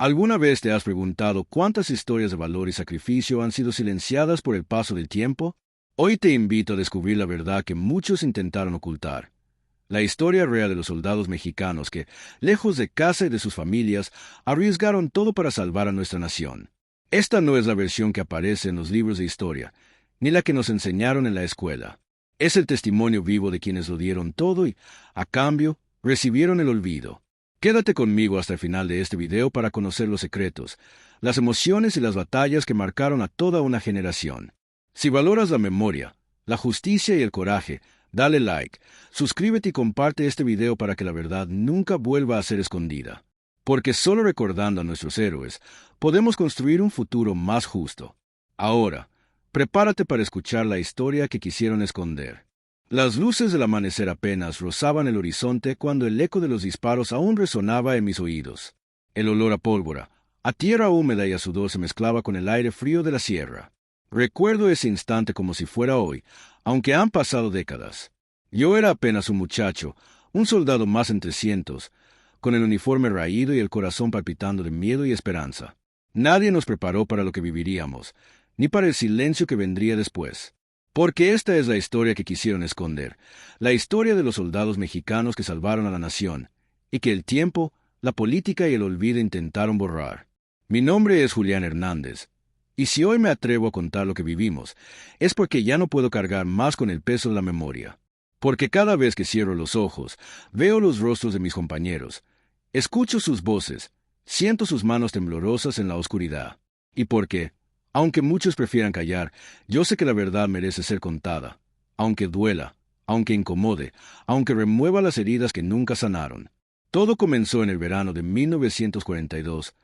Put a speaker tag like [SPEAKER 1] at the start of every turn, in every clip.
[SPEAKER 1] ¿Alguna vez te has preguntado cuántas historias de valor y sacrificio han sido silenciadas por el paso del tiempo? Hoy te invito a descubrir la verdad que muchos intentaron ocultar. La historia real de los soldados mexicanos que, lejos de casa y de sus familias, arriesgaron todo para salvar a nuestra nación. Esta no es la versión que aparece en los libros de historia, ni la que nos enseñaron en la escuela. Es el testimonio vivo de quienes lo dieron todo y, a cambio, recibieron el olvido. Quédate conmigo hasta el final de este video para conocer los secretos, las emociones y las batallas que marcaron a toda una generación. Si valoras la memoria, la justicia y el coraje, dale like, suscríbete y comparte este video para que la verdad nunca vuelva a ser escondida. Porque solo recordando a nuestros héroes, podemos construir un futuro más justo. Ahora, prepárate para escuchar la historia que quisieron esconder. Las luces del amanecer apenas rozaban el horizonte cuando el eco de los disparos aún resonaba en mis oídos. El olor a pólvora, a tierra húmeda y a sudor se mezclaba con el aire frío de la sierra. Recuerdo ese instante como si fuera hoy, aunque han pasado décadas. Yo era apenas un muchacho, un soldado más entre cientos, con el uniforme raído y el corazón palpitando de miedo y esperanza. Nadie nos preparó para lo que viviríamos, ni para el silencio que vendría después. Porque esta es la historia que quisieron esconder, la historia de los soldados mexicanos que salvaron a la nación, y que el tiempo, la política y el olvido intentaron borrar. Mi nombre es Julián Hernández, y si hoy me atrevo a contar lo que vivimos, es porque ya no puedo cargar más con el peso de la memoria. Porque cada vez que cierro los ojos, veo los rostros de mis compañeros, escucho sus voces, siento sus manos temblorosas en la oscuridad. Y porque, aunque muchos prefieran callar, yo sé que la verdad merece ser contada, aunque duela, aunque incomode, aunque remueva las heridas que nunca sanaron. Todo comenzó en el verano de 1942,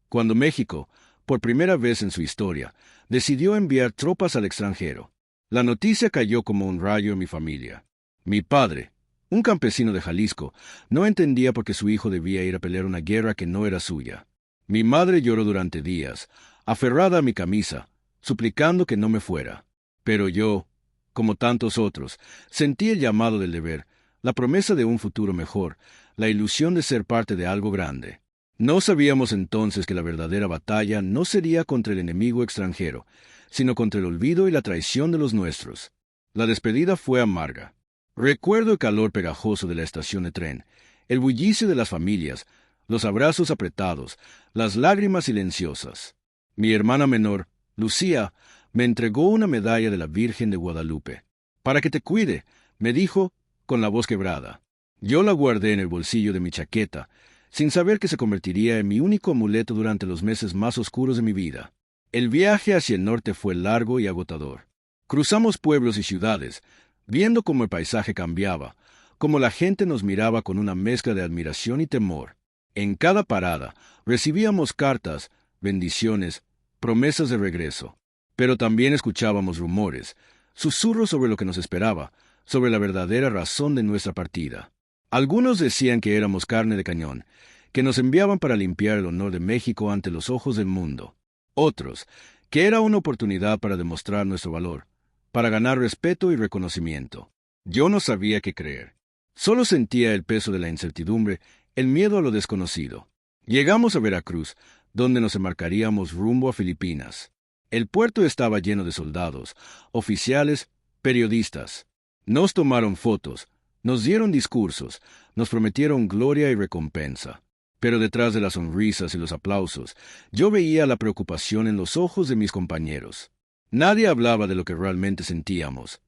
[SPEAKER 1] cuando México, por primera vez en su historia, decidió enviar tropas al extranjero. La noticia cayó como un rayo en mi familia. Mi padre, un campesino de Jalisco, no entendía por qué su hijo debía ir a pelear una guerra que no era suya. Mi madre lloró durante días, aferrada a mi camisa, suplicando que no me fuera. Pero yo, como tantos otros, sentí el llamado del deber, la promesa de un futuro mejor, la ilusión de ser parte de algo grande. No sabíamos entonces que la verdadera batalla no sería contra el enemigo extranjero, sino contra el olvido y la traición de los nuestros. La despedida fue amarga. Recuerdo el calor pegajoso de la estación de tren, el bullicio de las familias, los abrazos apretados, las lágrimas silenciosas. Mi hermana menor, Lucía, me entregó una medalla de la Virgen de Guadalupe. «Para que te cuide», me dijo, con la voz quebrada. Yo la guardé en el bolsillo de mi chaqueta, sin saber que se convertiría en mi único amuleto durante los meses más oscuros de mi vida. El viaje hacia el norte fue largo y agotador. Cruzamos pueblos y ciudades, viendo cómo el paisaje cambiaba, cómo la gente nos miraba con una mezcla de admiración y temor. En cada parada recibíamos cartas, bendiciones, promesas de regreso. Pero también escuchábamos rumores, susurros sobre lo que nos esperaba, sobre la verdadera razón de nuestra partida. Algunos decían que éramos carne de cañón, que nos enviaban para limpiar el honor de México ante los ojos del mundo. Otros, que era una oportunidad para demostrar nuestro valor, para ganar respeto y reconocimiento. Yo no sabía qué creer. Solo sentía el peso de la incertidumbre, el miedo a lo desconocido. Llegamos a Veracruz, donde nos embarcaríamos rumbo a Filipinas. El puerto estaba lleno de soldados, oficiales, periodistas. Nos tomaron fotos, nos dieron discursos, nos prometieron gloria y recompensa. Pero detrás de las sonrisas y los aplausos, yo veía la preocupación en los ojos de mis compañeros. Nadie hablaba de lo que realmente sentíamos.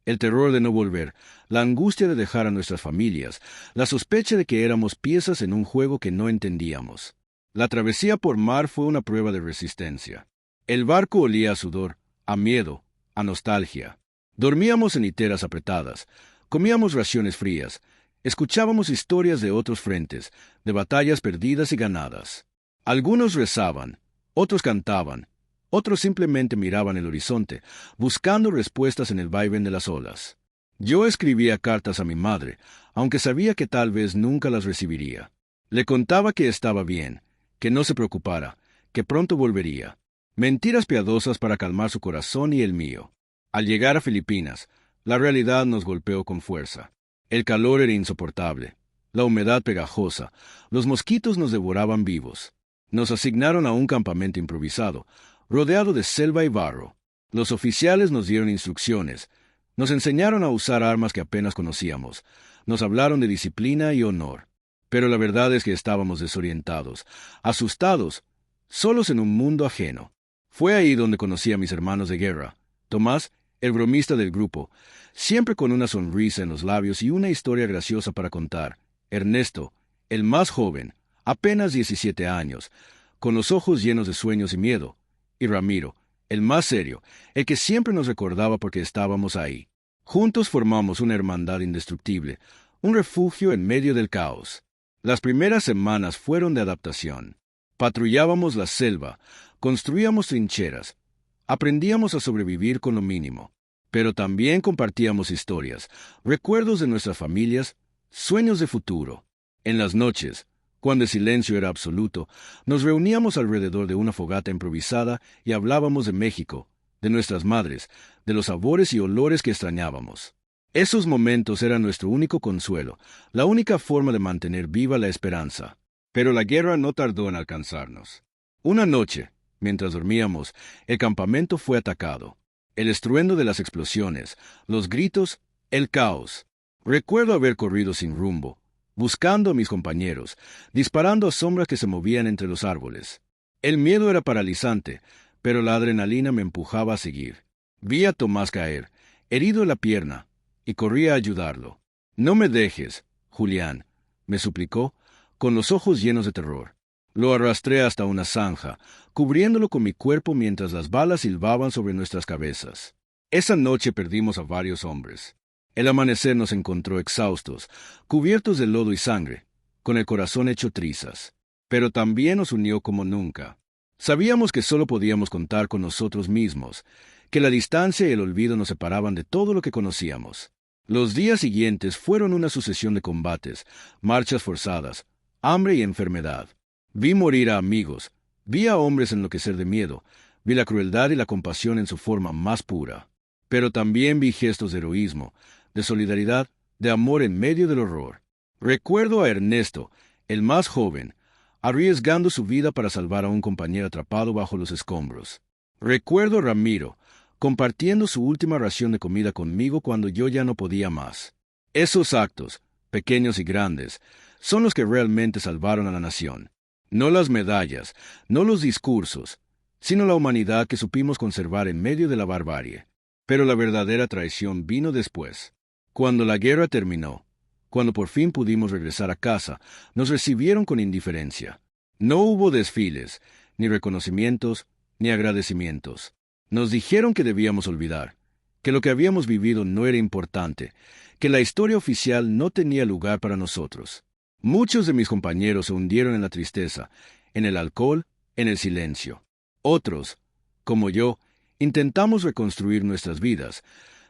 [SPEAKER 1] El terror de no volver, la angustia de dejar a nuestras familias, la sospecha de que éramos piezas en un juego que no entendíamos. La travesía por mar fue una prueba de resistencia. El barco olía a sudor, a miedo, a nostalgia. Dormíamos en literas apretadas, comíamos raciones frías, escuchábamos historias de otros frentes, de batallas perdidas y ganadas. Algunos rezaban, otros cantaban, otros simplemente miraban el horizonte, buscando respuestas en el vaivén de las olas. Yo escribía cartas a mi madre, aunque sabía que tal vez nunca las recibiría. Le contaba que estaba bien, que no se preocupara, que pronto volvería. Mentiras piadosas para calmar su corazón y el mío. Al llegar a Filipinas, la realidad nos golpeó con fuerza. El calor era insoportable, la humedad pegajosa, los mosquitos nos devoraban vivos. Nos asignaron a un campamento improvisado, rodeado de selva y barro. Los oficiales nos dieron instrucciones, nos enseñaron a usar armas que apenas conocíamos, nos hablaron de disciplina y honor. Pero la verdad es que estábamos desorientados, asustados, solos en un mundo ajeno. Fue ahí donde conocí a mis hermanos de guerra. Tomás, el bromista del grupo, siempre con una sonrisa en los labios y una historia graciosa para contar. Ernesto, el más joven, apenas 17 años, con los ojos llenos de sueños y miedo. Y Ramiro, el más serio, el que siempre nos recordaba porque estábamos ahí. Juntos formamos una hermandad indestructible, un refugio en medio del caos. Las primeras semanas fueron de adaptación. Patrullábamos la selva, construíamos trincheras, aprendíamos a sobrevivir con lo mínimo. Pero también compartíamos historias, recuerdos de nuestras familias, sueños de futuro. En las noches, cuando el silencio era absoluto, nos reuníamos alrededor de una fogata improvisada y hablábamos de México, de nuestras madres, de los sabores y olores que extrañábamos. Esos momentos eran nuestro único consuelo, la única forma de mantener viva la esperanza. Pero la guerra no tardó en alcanzarnos. Una noche, mientras dormíamos, el campamento fue atacado. El estruendo de las explosiones, los gritos, el caos. Recuerdo haber corrido sin rumbo, buscando a mis compañeros, disparando a sombras que se movían entre los árboles. El miedo era paralizante, pero la adrenalina me empujaba a seguir. Vi a Tomás caer, herido en la pierna, y corrí a ayudarlo. «No me dejes, Julián», me suplicó, con los ojos llenos de terror. Lo arrastré hasta una zanja, cubriéndolo con mi cuerpo mientras las balas silbaban sobre nuestras cabezas. Esa noche perdimos a varios hombres. El amanecer nos encontró exhaustos, cubiertos de lodo y sangre, con el corazón hecho trizas. Pero también nos unió como nunca. Sabíamos que solo podíamos contar con nosotros mismos, que la distancia y el olvido nos separaban de todo lo que conocíamos. Los días siguientes fueron una sucesión de combates, marchas forzadas, hambre y enfermedad. Vi morir a amigos, vi a hombres enloquecer de miedo, vi la crueldad y la compasión en su forma más pura. Pero también vi gestos de heroísmo, de solidaridad, de amor en medio del horror. Recuerdo a Ernesto, el más joven, arriesgando su vida para salvar a un compañero atrapado bajo los escombros. Recuerdo a Ramiro, compartiendo su última ración de comida conmigo cuando yo ya no podía más. Esos actos, pequeños y grandes, son los que realmente salvaron a la nación. No las medallas, no los discursos, sino la humanidad que supimos conservar en medio de la barbarie. Pero la verdadera traición vino después. Cuando la guerra terminó, cuando por fin pudimos regresar a casa, nos recibieron con indiferencia. No hubo desfiles, ni reconocimientos, ni agradecimientos. Nos dijeron que debíamos olvidar, que lo que habíamos vivido no era importante, que la historia oficial no tenía lugar para nosotros. Muchos de mis compañeros se hundieron en la tristeza, en el alcohol, en el silencio. Otros, como yo, intentamos reconstruir nuestras vidas,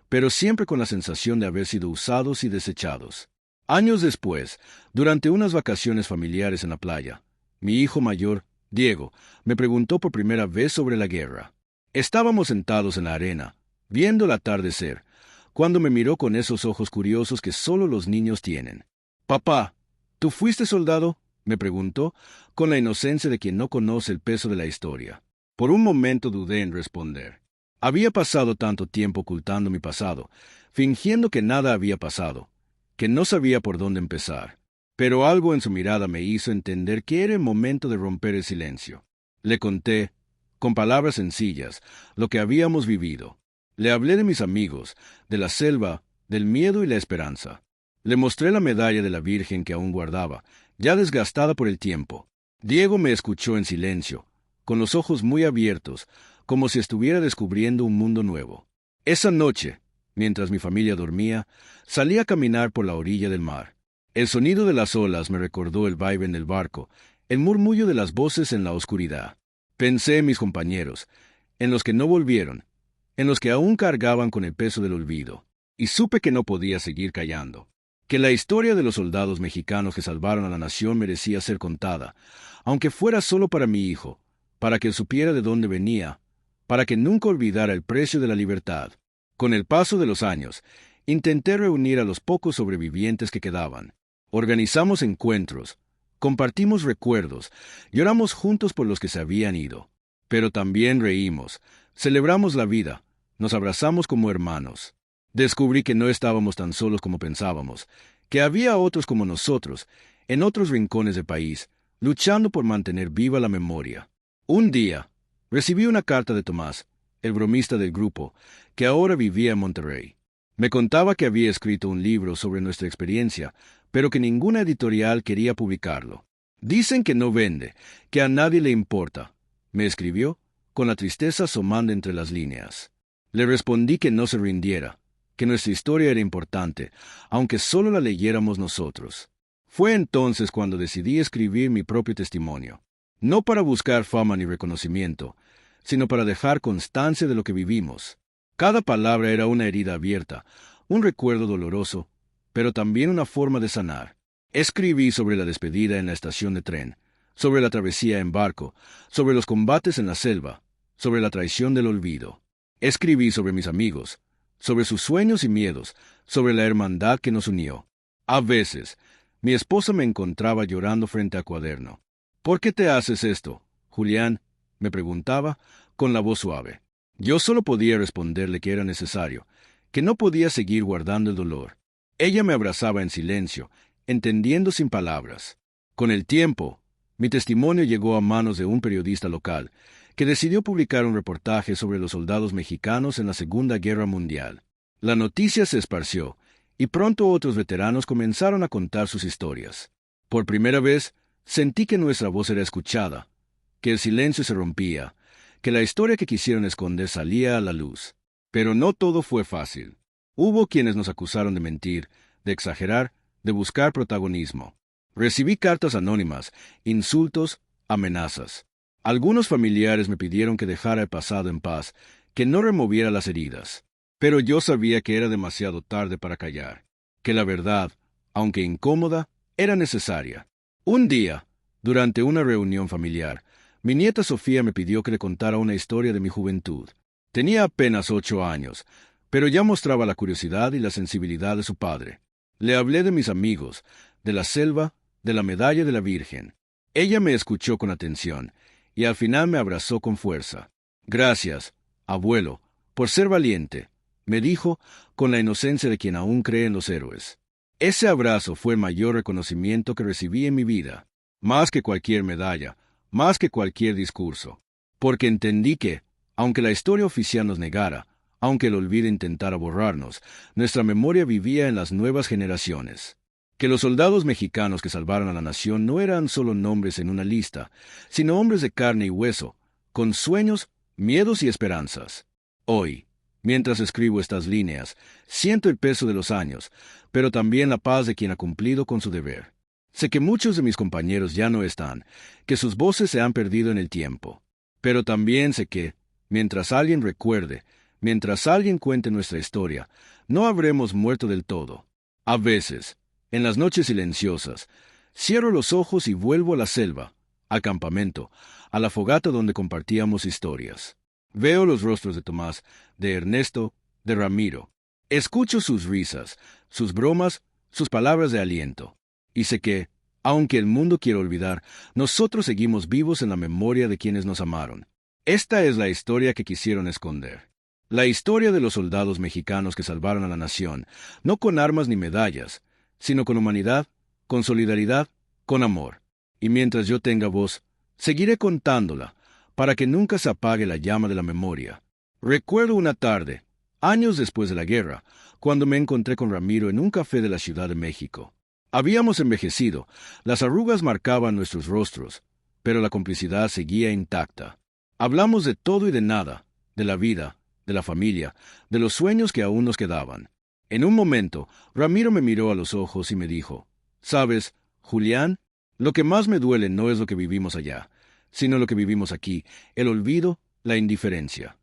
[SPEAKER 1] pero siempre con la sensación de haber sido usados y desechados. Años después, durante unas vacaciones familiares en la playa, mi hijo mayor, Diego, me preguntó por primera vez sobre la guerra. Estábamos sentados en la arena, viendo el atardecer, cuando me miró con esos ojos curiosos que solo los niños tienen. «Papá, ¿tú fuiste soldado?», me preguntó, con la inocencia de quien no conoce el peso de la historia. Por un momento dudé en responder. Había pasado tanto tiempo ocultando mi pasado, fingiendo que nada había pasado, que no sabía por dónde empezar. Pero algo en su mirada me hizo entender que era el momento de romper el silencio. Le conté, con palabras sencillas, lo que habíamos vivido. Le hablé de mis amigos, de la selva, del miedo y la esperanza. Le mostré la medalla de la Virgen que aún guardaba, ya desgastada por el tiempo. Diego me escuchó en silencio, con los ojos muy abiertos, como si estuviera descubriendo un mundo nuevo. Esa noche, mientras mi familia dormía, salí a caminar por la orilla del mar. El sonido de las olas me recordó el vaivén del barco, el murmullo de las voces en la oscuridad. Pensé en mis compañeros, en los que no volvieron, en los que aún cargaban con el peso del olvido, y supe que no podía seguir callando, que la historia de los soldados mexicanos que salvaron a la nación merecía ser contada, aunque fuera solo para mi hijo, para que él supiera de dónde venía, para que nunca olvidara el precio de la libertad. Con el paso de los años, intenté reunir a los pocos sobrevivientes que quedaban. Organizamos encuentros, Compartimos recuerdos, lloramos juntos por los que se habían ido, pero también reímos, celebramos la vida, nos abrazamos como hermanos. Descubrí que no estábamos tan solos como pensábamos, que había otros como nosotros, en otros rincones del país, luchando por mantener viva la memoria. Un día, recibí una carta de Tomás, el bromista del grupo, que ahora vivía en Monterrey. Me contaba que había escrito un libro sobre nuestra experiencia, pero que ninguna editorial quería publicarlo. Dicen que no vende, que a nadie le importa, me escribió, con la tristeza asomando entre las líneas. Le respondí que no se rindiera, que nuestra historia era importante, aunque solo la leyéramos nosotros. Fue entonces cuando decidí escribir mi propio testimonio, no para buscar fama ni reconocimiento, sino para dejar constancia de lo que vivimos. Cada palabra era una herida abierta, un recuerdo doloroso, pero también una forma de sanar. Escribí sobre la despedida en la estación de tren, sobre la travesía en barco, sobre los combates en la selva, sobre la traición del olvido. Escribí sobre mis amigos, sobre sus sueños y miedos, sobre la hermandad que nos unió. A veces, mi esposa me encontraba llorando frente al cuaderno. ¿Por qué te haces esto, Julián?, me preguntaba, con la voz suave. Yo solo podía responderle que era necesario, que no podía seguir guardando el dolor. Ella me abrazaba en silencio, entendiendo sin palabras. Con el tiempo, mi testimonio llegó a manos de un periodista local, que decidió publicar un reportaje sobre los soldados mexicanos en la Segunda Guerra Mundial. La noticia se esparció, y pronto otros veteranos comenzaron a contar sus historias. Por primera vez, sentí que nuestra voz era escuchada, que el silencio se rompía, que la historia que quisieron esconder salía a la luz. Pero no todo fue fácil. Hubo quienes nos acusaron de mentir, de exagerar, de buscar protagonismo. Recibí cartas anónimas, insultos, amenazas. Algunos familiares me pidieron que dejara el pasado en paz, que no removiera las heridas. Pero yo sabía que era demasiado tarde para callar, que la verdad, aunque incómoda, era necesaria. Un día, durante una reunión familiar, mi nieta Sofía me pidió que le contara una historia de mi juventud. Tenía apenas 8 años, pero ya mostraba la curiosidad y la sensibilidad de su padre. Le hablé de mis amigos, de la selva, de la medalla de la Virgen. Ella me escuchó con atención, y al final me abrazó con fuerza. Gracias, abuelo, por ser valiente, me dijo, con la inocencia de quien aún cree en los héroes. Ese abrazo fue el mayor reconocimiento que recibí en mi vida, más que cualquier medalla, más que cualquier discurso, porque entendí que, aunque la historia oficial nos negara, aunque el olvido intentara borrarnos, nuestra memoria vivía en las nuevas generaciones. Que los soldados mexicanos que salvaron a la nación no eran solo nombres en una lista, sino hombres de carne y hueso, con sueños, miedos y esperanzas. Hoy, mientras escribo estas líneas, siento el peso de los años, pero también la paz de quien ha cumplido con su deber. Sé que muchos de mis compañeros ya no están, que sus voces se han perdido en el tiempo. Pero también sé que, mientras alguien recuerde, mientras alguien cuente nuestra historia, no habremos muerto del todo. A veces, en las noches silenciosas, cierro los ojos y vuelvo a la selva, al campamento, a la fogata donde compartíamos historias. Veo los rostros de Tomás, de Ernesto, de Ramiro. Escucho sus risas, sus bromas, sus palabras de aliento. Y sé que, aunque el mundo quiera olvidar, nosotros seguimos vivos en la memoria de quienes nos amaron. Esta es la historia que quisieron esconder. La historia de los soldados mexicanos que salvaron a la nación, no con armas ni medallas, sino con humanidad, con solidaridad, con amor. Y mientras yo tenga voz, seguiré contándola, para que nunca se apague la llama de la memoria. Recuerdo una tarde, años después de la guerra, cuando me encontré con Ramiro en un café de la Ciudad de México. Habíamos envejecido, las arrugas marcaban nuestros rostros, pero la complicidad seguía intacta. Hablamos de todo y de nada, de la vida, de la familia, de los sueños que aún nos quedaban. En un momento, Ramiro me miró a los ojos y me dijo, «¿Sabes, Julián? Lo que más me duele no es lo que vivimos allá, sino lo que vivimos aquí, el olvido, la indiferencia».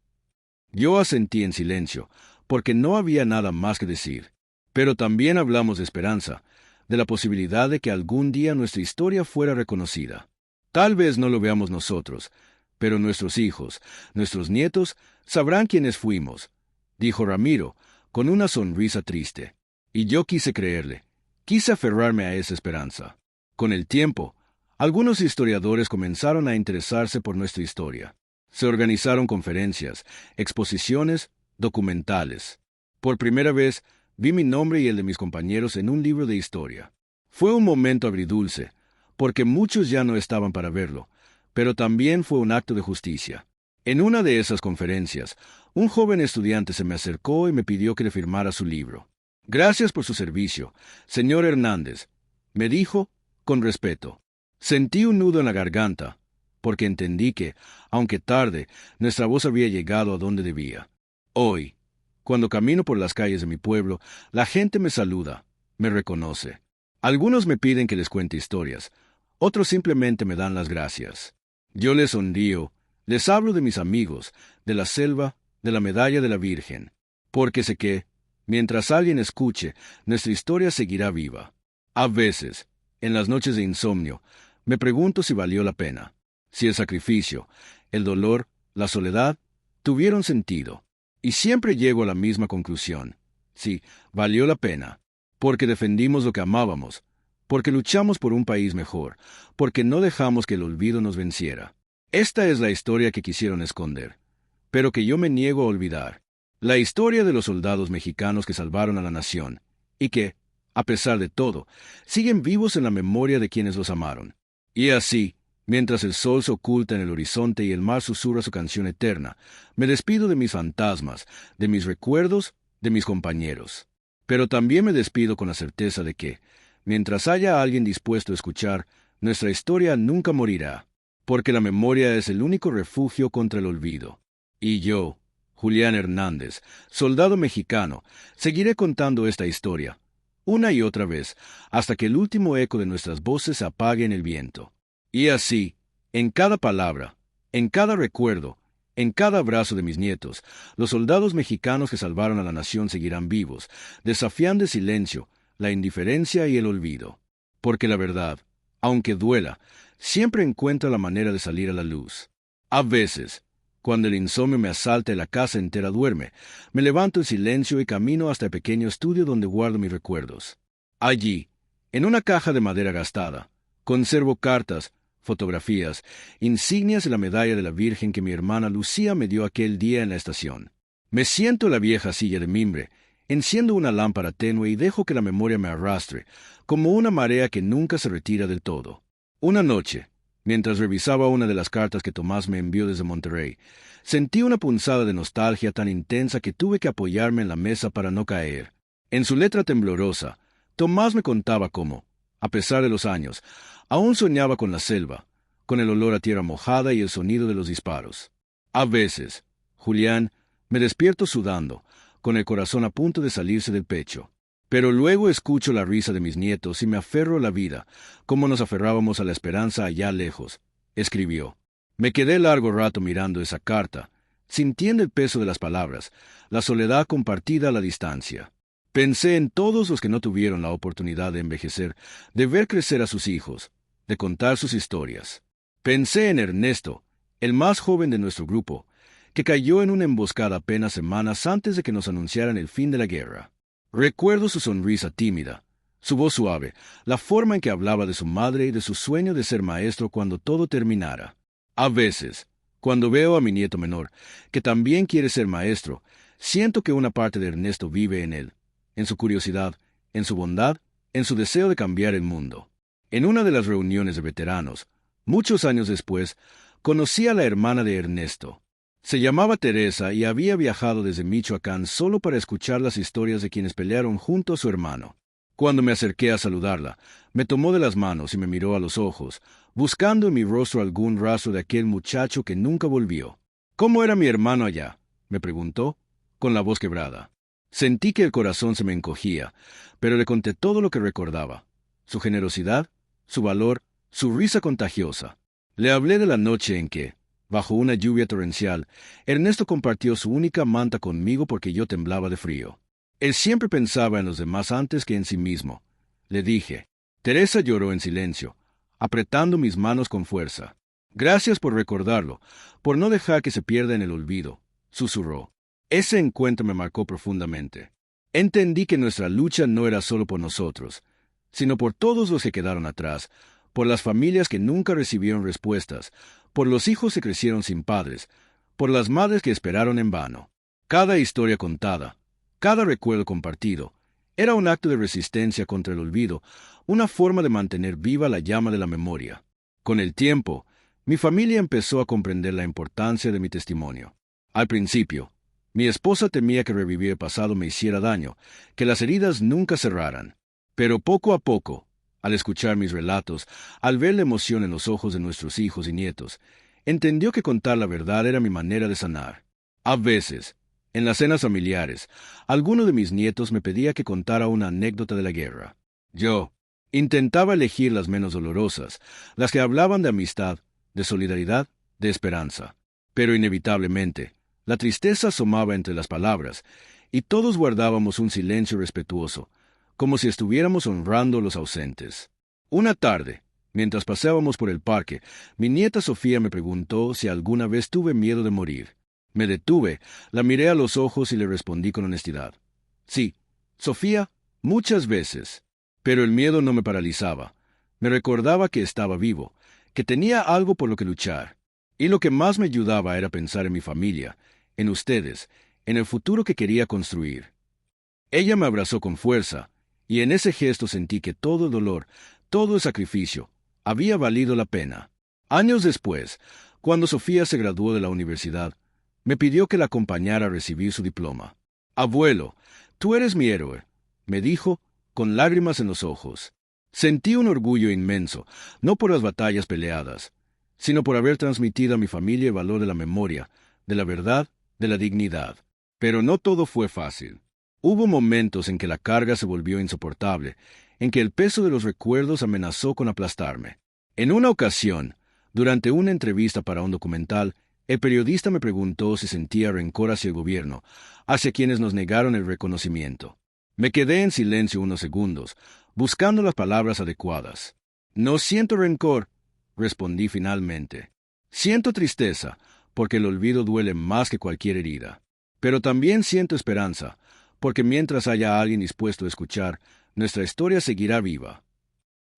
[SPEAKER 1] Yo asentí en silencio, porque no había nada más que decir. Pero también hablamos de esperanza, de la posibilidad de que algún día nuestra historia fuera reconocida. Tal vez no lo veamos nosotros, pero nuestros hijos, nuestros nietos, sabrán quiénes fuimos, dijo Ramiro, con una sonrisa triste. Y yo quise creerle, quise aferrarme a esa esperanza. Con el tiempo, Algunos historiadores comenzaron a interesarse por nuestra historia. Se organizaron conferencias, exposiciones, documentales. Por primera vez, vi mi nombre y el de mis compañeros en un libro de historia. Fue un momento agridulce, porque muchos ya no estaban para verlo, pero también fue un acto de justicia. En una de esas conferencias, un joven estudiante se me acercó y me pidió que le firmara su libro. Gracias por su servicio, señor Hernández, me dijo con respeto. Sentí un nudo en la garganta, porque entendí que, aunque tarde, nuestra voz había llegado a donde debía. Hoy, cuando camino por las calles de mi pueblo, la gente me saluda, me reconoce. Algunos me piden que les cuente historias, otros simplemente me dan las gracias. Yo les sonrío, les hablo de mis amigos, de la selva, de la medalla de la Virgen, porque sé que, mientras alguien escuche, nuestra historia seguirá viva. A veces, en las noches de insomnio, me pregunto si valió la pena, si el sacrificio, el dolor, la soledad, tuvieron sentido. Y siempre llego a la misma conclusión. Sí, valió la pena, porque defendimos lo que amábamos, porque luchamos por un país mejor, porque no dejamos que el olvido nos venciera. Esta es la historia que quisieron esconder, pero que yo me niego a olvidar. La historia de los soldados mexicanos que salvaron a la nación, y que, a pesar de todo, siguen vivos en la memoria de quienes los amaron. Y así, mientras el sol se oculta en el horizonte y el mar susurra su canción eterna, me despido de mis fantasmas, de mis recuerdos, de mis compañeros. Pero también me despido con la certeza de que, mientras haya alguien dispuesto a escuchar, nuestra historia nunca morirá, porque la memoria es el único refugio contra el olvido. Y yo, Julián Hernández, soldado mexicano, seguiré contando esta historia, una y otra vez, hasta que el último eco de nuestras voces se apague en el viento. Y así, en cada palabra, en cada recuerdo, en cada abrazo de mis nietos, los soldados mexicanos que salvaron a la nación seguirán vivos, desafiando el silencio, la indiferencia y el olvido. Porque la verdad, aunque duela, siempre encuentra la manera de salir a la luz. A veces, cuando el insomnio me asalta y la casa entera duerme, me levanto en silencio y camino hasta el pequeño estudio donde guardo mis recuerdos. Allí, en una caja de madera gastada, conservo cartas, fotografías, insignias de la medalla de la Virgen que mi hermana Lucía me dio aquel día en la estación. Me siento en la vieja silla de mimbre, enciendo una lámpara tenue y dejo que la memoria me arrastre, como una marea que nunca se retira del todo. Una noche, mientras revisaba una de las cartas que Tomás me envió desde Monterrey, sentí una punzada de nostalgia tan intensa que tuve que apoyarme en la mesa para no caer. En su letra temblorosa, Tomás me contaba cómo, a pesar de los años, aún soñaba con la selva, con el olor a tierra mojada y el sonido de los disparos. A veces, Julián, me despierto sudando, con el corazón a punto de salirse del pecho. Pero luego escucho la risa de mis nietos y me aferro a la vida, como nos aferrábamos a la esperanza allá lejos. Escribió. Me quedé largo rato mirando esa carta, sintiendo el peso de las palabras, la soledad compartida a la distancia. Pensé en todos los que no tuvieron la oportunidad de envejecer, de ver crecer a sus hijos, de contar sus historias. Pensé en Ernesto, el más joven de nuestro grupo, que cayó en una emboscada apenas semanas antes de que nos anunciaran el fin de la guerra. Recuerdo su sonrisa tímida, su voz suave, la forma en que hablaba de su madre y de su sueño de ser maestro cuando todo terminara. A veces, cuando veo a mi nieto menor, que también quiere ser maestro, siento que una parte de Ernesto vive en él, en su curiosidad, en su bondad, en su deseo de cambiar el mundo. En una de las reuniones de veteranos, muchos años después, conocí a la hermana de Ernesto. Se llamaba Teresa y había viajado desde Michoacán solo para escuchar las historias de quienes pelearon junto a su hermano. Cuando me acerqué a saludarla, me tomó de las manos y me miró a los ojos, buscando en mi rostro algún rastro de aquel muchacho que nunca volvió. ¿Cómo era mi hermano allá?, me preguntó, con la voz quebrada. Sentí que el corazón se me encogía, pero le conté todo lo que recordaba. Su generosidad, su valor, su risa contagiosa. Le hablé de la noche en que, bajo una lluvia torrencial, Ernesto compartió su única manta conmigo porque yo temblaba de frío. Él siempre pensaba en los demás antes que en sí mismo. Le dije. Teresa lloró en silencio, apretando mis manos con fuerza. Gracias por recordarlo, por no dejar que se pierda en el olvido, susurró. Ese encuentro me marcó profundamente. Entendí que nuestra lucha no era solo por nosotros, sino por todos los que quedaron atrás, por las familias que nunca recibieron respuestas, por los hijos que crecieron sin padres, por las madres que esperaron en vano. Cada historia contada, cada recuerdo compartido, era un acto de resistencia contra el olvido, una forma de mantener viva la llama de la memoria. Con el tiempo, mi familia empezó a comprender la importancia de mi testimonio. Al principio, mi esposa temía que revivir el pasado me hiciera daño, que las heridas nunca cerraran. Pero poco a poco, al escuchar mis relatos, al ver la emoción en los ojos de nuestros hijos y nietos, entendió que contar la verdad era mi manera de sanar. A veces, en las cenas familiares, alguno de mis nietos me pedía que contara una anécdota de la guerra. Yo intentaba elegir las menos dolorosas, las que hablaban de amistad, de solidaridad, de esperanza. Pero inevitablemente, la tristeza asomaba entre las palabras, y todos guardábamos un silencio respetuoso, como si estuviéramos honrando a los ausentes. Una tarde, mientras paseábamos por el parque, mi nieta Sofía me preguntó si alguna vez tuve miedo de morir. Me detuve, la miré a los ojos y le respondí con honestidad. Sí, Sofía, muchas veces. Pero el miedo no me paralizaba. Me recordaba que estaba vivo, que tenía algo por lo que luchar. Y lo que más me ayudaba era pensar en mi familia, en ustedes, en el futuro que quería construir. Ella me abrazó con fuerza, y en ese gesto sentí que todo el dolor, todo el sacrificio, había valido la pena. Años después, cuando Sofía se graduó de la universidad, me pidió que la acompañara a recibir su diploma. Abuelo, tú eres mi héroe, me dijo, con lágrimas en los ojos. Sentí un orgullo inmenso, no por las batallas peleadas, sino por haber transmitido a mi familia el valor de la memoria, de la verdad, de la dignidad. Pero no todo fue fácil. Hubo momentos en que la carga se volvió insoportable, en que el peso de los recuerdos amenazó con aplastarme. En una ocasión, durante una entrevista para un documental, el periodista me preguntó si sentía rencor hacia el gobierno, hacia quienes nos negaron el reconocimiento. Me quedé en silencio unos segundos, buscando las palabras adecuadas. No siento rencor, respondí finalmente. Siento tristeza, porque el olvido duele más que cualquier herida. Pero también siento esperanza, porque mientras haya alguien dispuesto a escuchar, nuestra historia seguirá viva.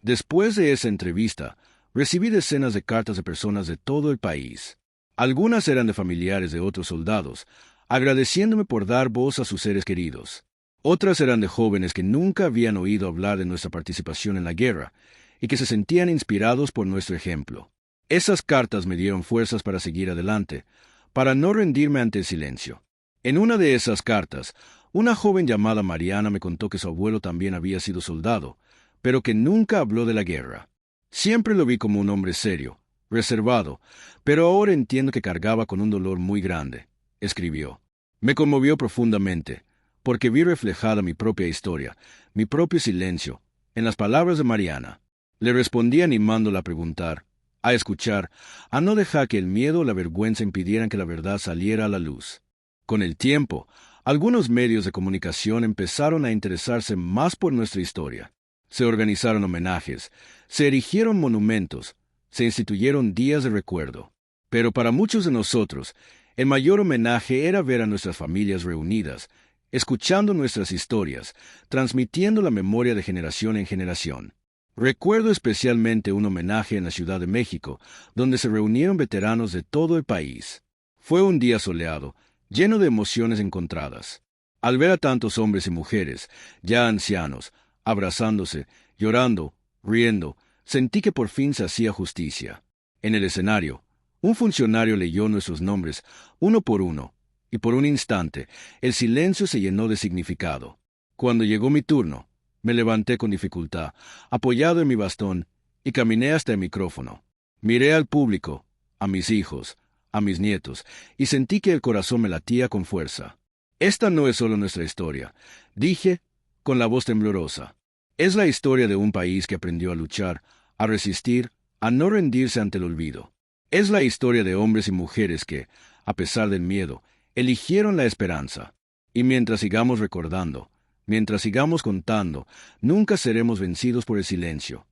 [SPEAKER 1] Después de esa entrevista, recibí decenas de cartas de personas de todo el país. Algunas eran de familiares de otros soldados, agradeciéndome por dar voz a sus seres queridos. Otras eran de jóvenes que nunca habían oído hablar de nuestra participación en la guerra y que se sentían inspirados por nuestro ejemplo. Esas cartas me dieron fuerzas para seguir adelante, para no rendirme ante el silencio. En una de esas cartas, una joven llamada Mariana me contó que su abuelo también había sido soldado, pero que nunca habló de la guerra. Siempre lo vi como un hombre serio, reservado, pero ahora entiendo que cargaba con un dolor muy grande, escribió. Me conmovió profundamente, porque vi reflejada mi propia historia, mi propio silencio, en las palabras de Mariana. Le respondí animándola a preguntar, a escuchar, a no dejar que el miedo o la vergüenza impidieran que la verdad saliera a la luz. Con el tiempo, algunos medios de comunicación empezaron a interesarse más por nuestra historia. Se organizaron homenajes, se erigieron monumentos, se instituyeron días de recuerdo. Pero para muchos de nosotros, el mayor homenaje era ver a nuestras familias reunidas, escuchando nuestras historias, transmitiendo la memoria de generación en generación. Recuerdo especialmente un homenaje en la Ciudad de México, donde se reunieron veteranos de todo el país. Fue un día soleado, lleno de emociones encontradas. Al ver a tantos hombres y mujeres, ya ancianos, abrazándose, llorando, riendo, sentí que por fin se hacía justicia. En el escenario, un funcionario leyó nuestros nombres, uno por uno, y por un instante, el silencio se llenó de significado. Cuando llegó mi turno, me levanté con dificultad, apoyado en mi bastón, y caminé hasta el micrófono. Miré al público, a mis hijos, a mis nietos, y sentí que el corazón me latía con fuerza. Esta no es solo nuestra historia, dije, con la voz temblorosa. Es la historia de un país que aprendió a luchar, a resistir, a no rendirse ante el olvido. Es la historia de hombres y mujeres que, a pesar del miedo, eligieron la esperanza. Y mientras sigamos recordando, mientras sigamos contando, nunca seremos vencidos por el silencio.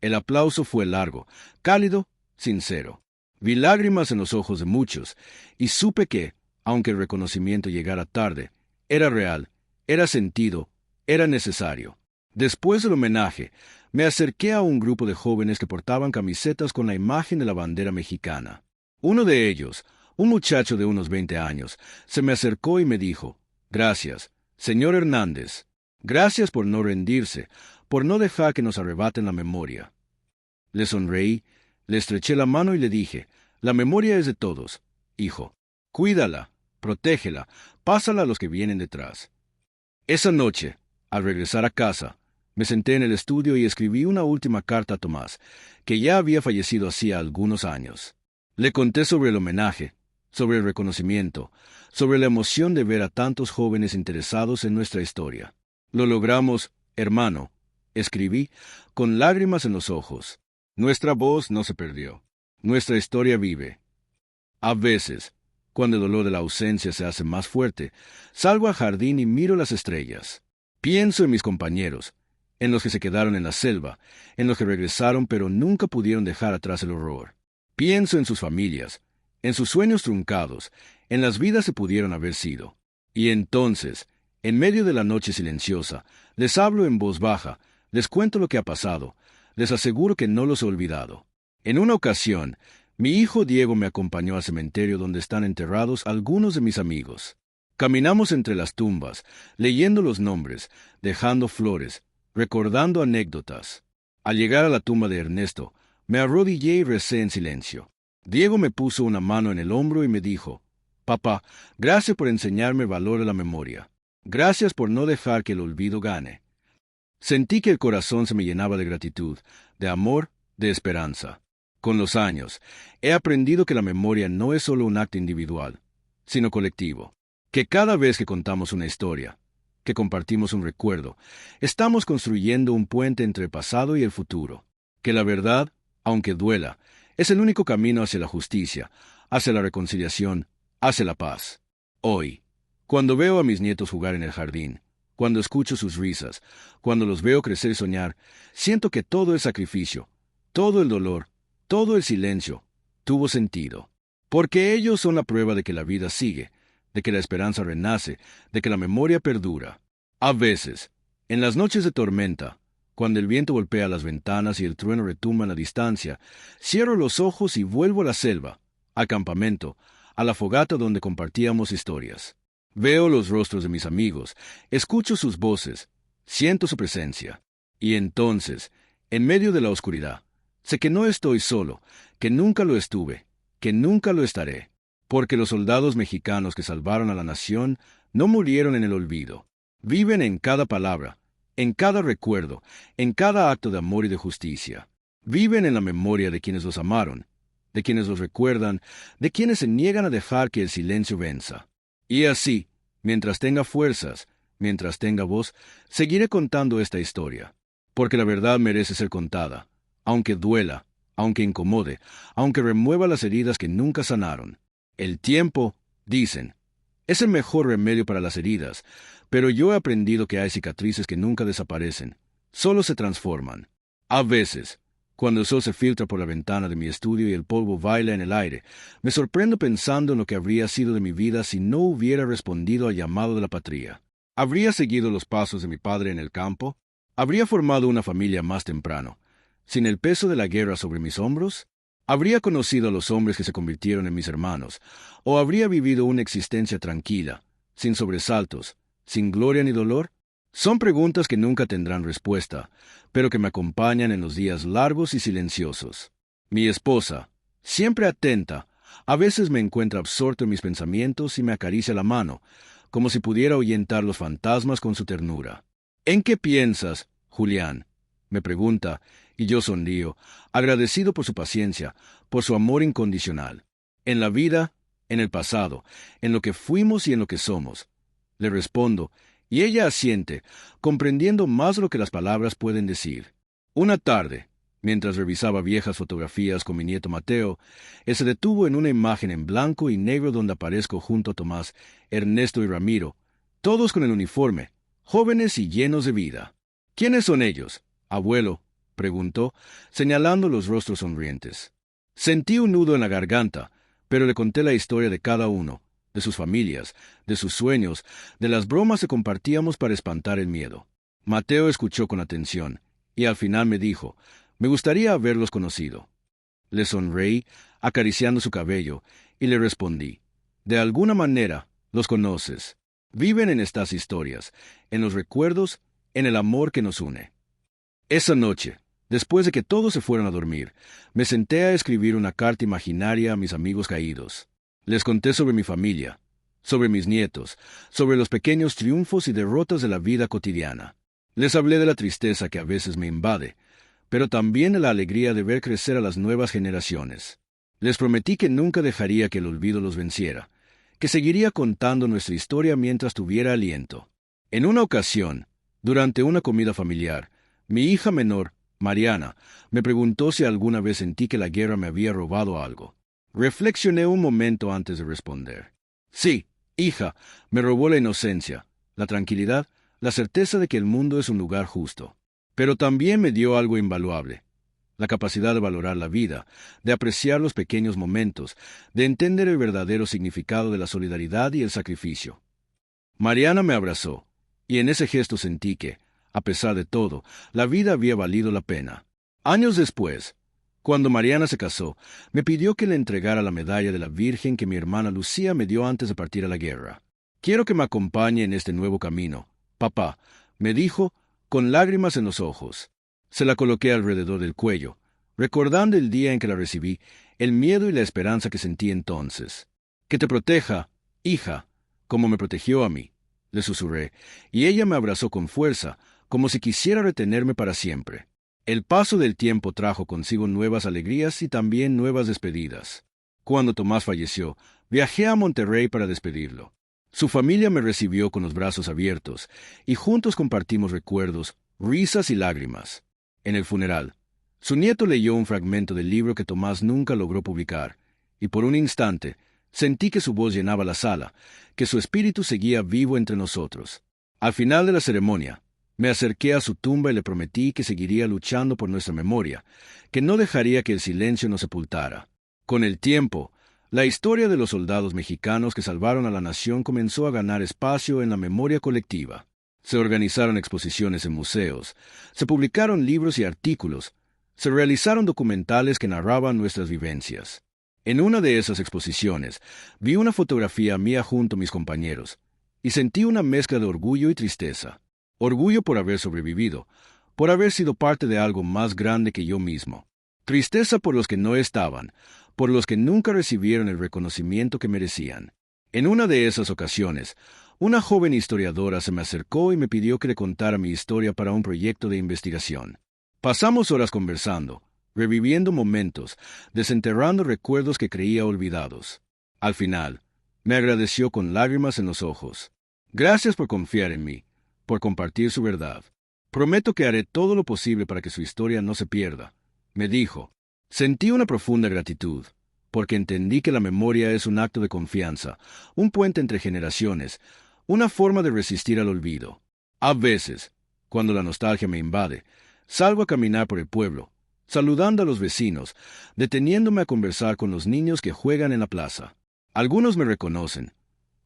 [SPEAKER 1] El aplauso fue largo, cálido, sincero. Vi lágrimas en los ojos de muchos, y supe que, aunque el reconocimiento llegara tarde, era real, era sentido, era necesario. Después del homenaje, Me acerqué a un grupo de jóvenes que portaban camisetas con la imagen de la bandera mexicana. Uno de ellos, un muchacho de unos 20 años, se me acercó y me dijo: «Gracias, señor Hernández. Gracias por no rendirse, por no dejar que nos arrebaten la memoria». Le sonreí, le estreché la mano y le dije: «La memoria es de todos, hijo. Cuídala, protégela, pásala a los que vienen detrás». Esa noche, al regresar a casa, me senté en el estudio y escribí una última carta a Tomás, que ya había fallecido hacía algunos años. Le conté sobre el homenaje, sobre el reconocimiento, sobre la emoción de ver a tantos jóvenes interesados en nuestra historia. «Lo logramos, hermano», escribí, con lágrimas en los ojos. «Nuestra voz no se perdió. Nuestra historia vive». A veces, cuando el dolor de la ausencia se hace más fuerte, salgo al jardín y miro las estrellas. Pienso en mis compañeros, en los que se quedaron en la selva, en los que regresaron pero nunca pudieron dejar atrás el horror. Pienso en sus familias, en sus sueños truncados, en las vidas que pudieron haber sido. Y entonces, en medio de la noche silenciosa, les hablo en voz baja, les cuento lo que ha pasado, les aseguro que no los he olvidado. En una ocasión, mi hijo Diego me acompañó al cementerio donde están enterrados algunos de mis amigos. Caminamos entre las tumbas, leyendo los nombres, dejando flores, recordando anécdotas. Al llegar a la tumba de Ernesto, me arrodillé y recé en silencio. Diego me puso una mano en el hombro y me dijo: «Papá, gracias por enseñarme el valor de la memoria. Gracias por no dejar que el olvido gane». Sentí que el corazón se me llenaba de gratitud, de amor, de esperanza. Con los años, he aprendido que la memoria no es solo un acto individual, sino colectivo. Que cada vez que contamos una historia, que compartimos un recuerdo, estamos construyendo un puente entre el pasado y el futuro. Que la verdad, aunque duela, es el único camino hacia la justicia, hacia la reconciliación, hacia la paz. Hoy, cuando veo a mis nietos jugar en el jardín, cuando escucho sus risas, cuando los veo crecer y soñar, siento que todo el sacrificio, todo el dolor, todo el silencio, tuvo sentido. Porque ellos son la prueba de que la vida sigue, de que la esperanza renace, de que la memoria perdura. A veces, en las noches de tormenta, cuando el viento golpea las ventanas y el trueno retumba en la distancia, cierro los ojos y vuelvo a la selva, al campamento, a la fogata donde compartíamos historias. Veo los rostros de mis amigos, escucho sus voces, siento su presencia. Y entonces, en medio de la oscuridad, sé que no estoy solo, que nunca lo estuve, que nunca lo estaré, porque los soldados mexicanos que salvaron a la nación no murieron en el olvido. Viven en cada palabra, en cada recuerdo, en cada acto de amor y de justicia. Viven en la memoria de quienes los amaron, de quienes los recuerdan, de quienes se niegan a dejar que el silencio venza. Y así, mientras tenga fuerzas, mientras tenga voz, seguiré contando esta historia, porque la verdad merece ser contada, aunque duela, aunque incomode, aunque remueva las heridas que nunca sanaron. El tiempo, dicen, es el mejor remedio para las heridas, pero yo he aprendido que hay cicatrices que nunca desaparecen, solo se transforman. A veces, cuando el sol se filtra por la ventana de mi estudio y el polvo baila en el aire, me sorprendo pensando en lo que habría sido de mi vida si no hubiera respondido al llamado de la patria. ¿Habría seguido los pasos de mi padre en el campo? ¿Habría formado una familia más temprano, sin el peso de la guerra sobre mis hombros? ¿Habría conocido a los hombres que se convirtieron en mis hermanos? ¿O habría vivido una existencia tranquila, sin sobresaltos, sin gloria ni dolor? Son preguntas que nunca tendrán respuesta, pero que me acompañan en los días largos y silenciosos. Mi esposa, siempre atenta, a veces me encuentra absorto en mis pensamientos y me acaricia la mano, como si pudiera ahuyentar los fantasmas con su ternura. ¿En qué piensas, Julián?, me pregunta, y yo sonrío, agradecido por su paciencia, por su amor incondicional. En la vida, en el pasado, en lo que fuimos y en lo que somos. Le respondo, y ella asiente, comprendiendo más lo que las palabras pueden decir. Una tarde, mientras revisaba viejas fotografías con mi nieto Mateo, él se detuvo en una imagen en blanco y negro donde aparezco junto a Tomás, Ernesto y Ramiro, todos con el uniforme, jóvenes y llenos de vida. ¿Quiénes son ellos, abuelo?, preguntó, señalando los rostros sonrientes. Sentí un nudo en la garganta, pero le conté la historia de cada uno, de sus familias, de sus sueños, de las bromas que compartíamos para espantar el miedo. Mateo escuchó con atención, y al final me dijo, «Me gustaría haberlos conocido». Le sonreí, acariciando su cabello, y le respondí, «De alguna manera, los conoces. Viven en estas historias, en los recuerdos, en el amor que nos une». Esa noche, después de que todos se fueron a dormir, me senté a escribir una carta imaginaria a mis amigos caídos. Les conté sobre mi familia, sobre mis nietos, sobre los pequeños triunfos y derrotas de la vida cotidiana. Les hablé de la tristeza que a veces me invade, pero también de la alegría de ver crecer a las nuevas generaciones. Les prometí que nunca dejaría que el olvido los venciera, que seguiría contando nuestra historia mientras tuviera aliento. En una ocasión, durante una comida familiar, mi hija menor, Mariana, me preguntó si alguna vez sentí que la guerra me había robado algo. Reflexioné un momento antes de responder. Sí, hija, me robó la inocencia, la tranquilidad, la certeza de que el mundo es un lugar justo. Pero también me dio algo invaluable, la capacidad de valorar la vida, de apreciar los pequeños momentos, de entender el verdadero significado de la solidaridad y el sacrificio. Mariana me abrazó, y en ese gesto sentí que, a pesar de todo, la vida había valido la pena. Años después, cuando Mariana se casó, me pidió que le entregara la medalla de la Virgen que mi hermana Lucía me dio antes de partir a la guerra. «Quiero que me acompañe en este nuevo camino, papá», me dijo, con lágrimas en los ojos. Se la coloqué alrededor del cuello, recordando el día en que la recibí, el miedo y la esperanza que sentí entonces. «Que te proteja, hija, como me protegió a mí», le susurré, y ella me abrazó con fuerza, como si quisiera retenerme para siempre. El paso del tiempo trajo consigo nuevas alegrías y también nuevas despedidas. Cuando Tomás falleció, viajé a Monterrey para despedirlo. Su familia me recibió con los brazos abiertos, y juntos compartimos recuerdos, risas y lágrimas. En el funeral, su nieto leyó un fragmento del libro que Tomás nunca logró publicar, y por un instante sentí que su voz llenaba la sala, que su espíritu seguía vivo entre nosotros. Al final de la ceremonia, me acerqué a su tumba y le prometí que seguiría luchando por nuestra memoria, que no dejaría que el silencio nos sepultara. Con el tiempo, la historia de los soldados mexicanos que salvaron a la nación comenzó a ganar espacio en la memoria colectiva. Se organizaron exposiciones en museos, se publicaron libros y artículos, se realizaron documentales que narraban nuestras vivencias. En una de esas exposiciones, vi una fotografía mía junto a mis compañeros, y sentí una mezcla de orgullo y tristeza. Orgullo por haber sobrevivido, por haber sido parte de algo más grande que yo mismo. Tristeza por los que no estaban, por los que nunca recibieron el reconocimiento que merecían. En una de esas ocasiones, una joven historiadora se me acercó y me pidió que le contara mi historia para un proyecto de investigación. Pasamos horas conversando, reviviendo momentos, desenterrando recuerdos que creía olvidados. Al final, me agradeció con lágrimas en los ojos. «Gracias por confiar en mí, por compartir su verdad. Prometo que haré todo lo posible para que su historia no se pierda», me dijo. Sentí una profunda gratitud, porque entendí que la memoria es un acto de confianza, un puente entre generaciones, una forma de resistir al olvido. A veces, cuando la nostalgia me invade, salgo a caminar por el pueblo, saludando a los vecinos, deteniéndome a conversar con los niños que juegan en la plaza. Algunos me reconocen,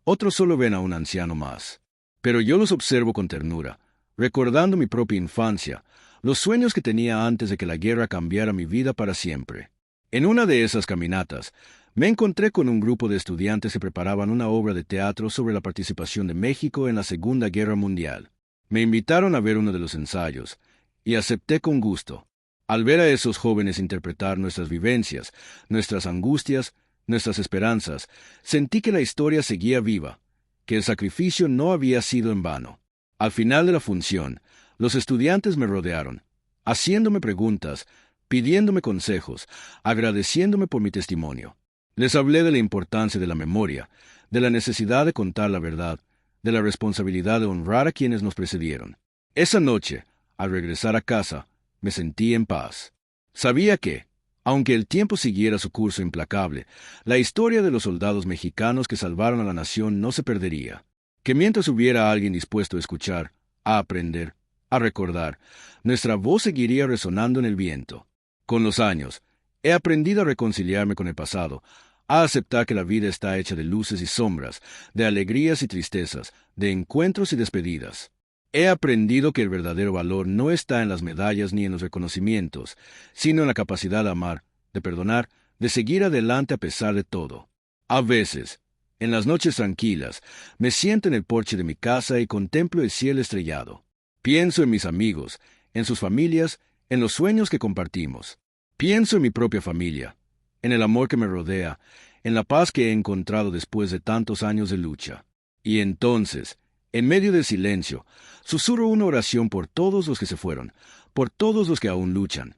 [SPEAKER 1] otros solo ven a un anciano más. Pero yo los observo con ternura, recordando mi propia infancia, los sueños que tenía antes de que la guerra cambiara mi vida para siempre. En una de esas caminatas, me encontré con un grupo de estudiantes que preparaban una obra de teatro sobre la participación de México en la Segunda Guerra Mundial. Me invitaron a ver uno de los ensayos, y acepté con gusto. Al ver a esos jóvenes interpretar nuestras vivencias, nuestras angustias, nuestras esperanzas, sentí que la historia seguía viva, que el sacrificio no había sido en vano. Al final de la función, los estudiantes me rodearon, haciéndome preguntas, pidiéndome consejos, agradeciéndome por mi testimonio. Les hablé de la importancia de la memoria, de la necesidad de contar la verdad, de la responsabilidad de honrar a quienes nos precedieron. Esa noche, al regresar a casa, me sentí en paz. Sabía que, aunque el tiempo siguiera su curso implacable, la historia de los soldados mexicanos que salvaron a la nación no se perdería. Que mientras hubiera alguien dispuesto a escuchar, a aprender, a recordar, nuestra voz seguiría resonando en el viento. Con los años, he aprendido a reconciliarme con el pasado, a aceptar que la vida está hecha de luces y sombras, de alegrías y tristezas, de encuentros y despedidas. He aprendido que el verdadero valor no está en las medallas ni en los reconocimientos, sino en la capacidad de amar, de perdonar, de seguir adelante a pesar de todo. A veces, en las noches tranquilas, me siento en el porche de mi casa y contemplo el cielo estrellado. Pienso en mis amigos, en sus familias, en los sueños que compartimos. Pienso en mi propia familia, en el amor que me rodea, en la paz que he encontrado después de tantos años de lucha. Y entonces, en medio del silencio, susurro una oración por todos los que se fueron, por todos los que aún luchan,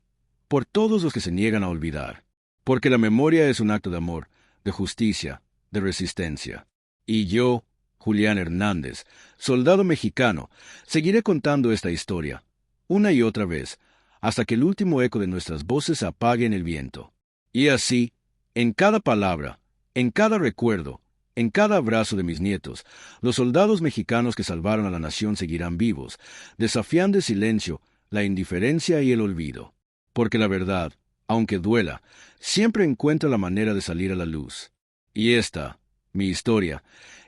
[SPEAKER 1] por todos los que se niegan a olvidar. Porque la memoria es un acto de amor, de justicia, de resistencia. Y yo, Julián Hernández, soldado mexicano, seguiré contando esta historia, una y otra vez, hasta que el último eco de nuestras voces se apague en el viento. Y así, en cada palabra, en cada recuerdo, en cada abrazo de mis nietos, los soldados mexicanos que salvaron a la nación seguirán vivos, desafiando el silencio, la indiferencia y el olvido. Porque la verdad, aunque duela, siempre encuentra la manera de salir a la luz. Y esta, mi historia,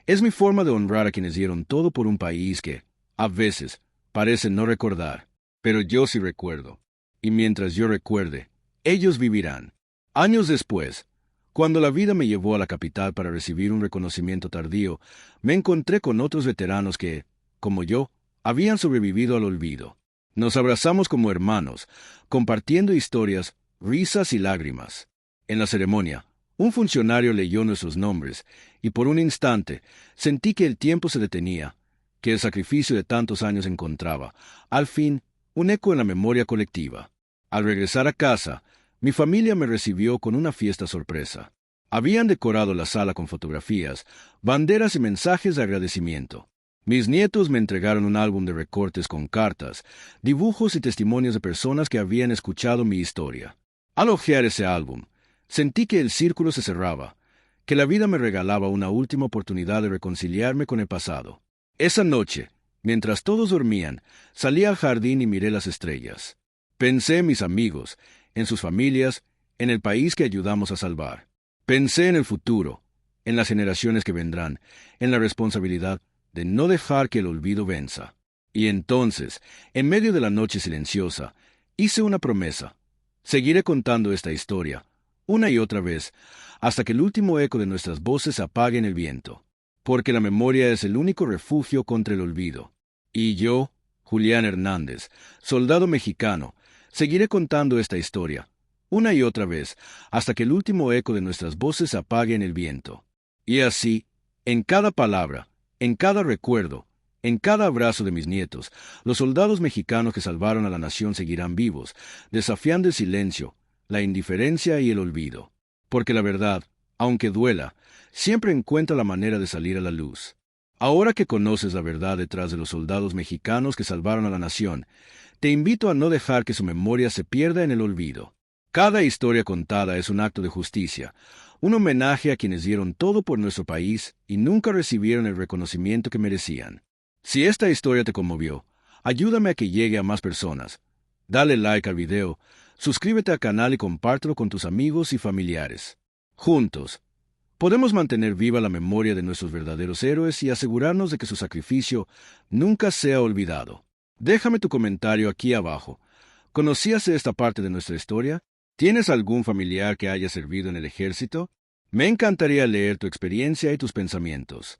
[SPEAKER 1] es mi forma de honrar a quienes dieron todo por un país que, a veces, parece no recordar. Pero yo sí recuerdo. Y mientras yo recuerde, ellos vivirán. Años después, cuando la vida me llevó a la capital para recibir un reconocimiento tardío, me encontré con otros veteranos que, como yo, habían sobrevivido al olvido. Nos abrazamos como hermanos, compartiendo historias, risas y lágrimas. En la ceremonia, un funcionario leyó nuestros nombres, y por un instante sentí que el tiempo se detenía, que el sacrificio de tantos años encontraba, al fin, un eco en la memoria colectiva. Al regresar a casa, mi familia me recibió con una fiesta sorpresa. Habían decorado la sala con fotografías, banderas y mensajes de agradecimiento. Mis nietos me entregaron un álbum de recortes con cartas, dibujos y testimonios de personas que habían escuchado mi historia. Al hojear ese álbum, sentí que el círculo se cerraba, que la vida me regalaba una última oportunidad de reconciliarme con el pasado. Esa noche, mientras todos dormían, salí al jardín y miré las estrellas. Pensé en mis amigos, en sus familias, en el país que ayudamos a salvar. Pensé en el futuro, en las generaciones que vendrán, en la responsabilidad de no dejar que el olvido venza. Y entonces, en medio de la noche silenciosa, hice una promesa. Seguiré contando esta historia, una y otra vez, hasta que el último eco de nuestras voces se apague en el viento. Porque la memoria es el único refugio contra el olvido. Y yo, Julián Hernández, soldado mexicano, seguiré contando esta historia, una y otra vez, hasta que el último eco de nuestras voces se apague en el viento. Y así, en cada palabra, en cada recuerdo, en cada abrazo de mis nietos, los soldados mexicanos que salvaron a la nación seguirán vivos, desafiando el silencio, la indiferencia y el olvido. Porque la verdad, aunque duela, siempre encuentra la manera de salir a la luz. Ahora que conoces la verdad detrás de los soldados mexicanos que salvaron a la nación, te invito a no dejar que su memoria se pierda en el olvido. Cada historia contada es un acto de justicia, un homenaje a quienes dieron todo por nuestro país y nunca recibieron el reconocimiento que merecían. Si esta historia te conmovió, ayúdame a que llegue a más personas. Dale like al video, suscríbete al canal y compártelo con tus amigos y familiares. Juntos, podemos mantener viva la memoria de nuestros verdaderos héroes y asegurarnos de que su sacrificio nunca sea olvidado. Déjame tu comentario aquí abajo. ¿Conocías esta parte de nuestra historia? ¿Tienes algún familiar que haya servido en el ejército? Me encantaría leer tu experiencia y tus pensamientos.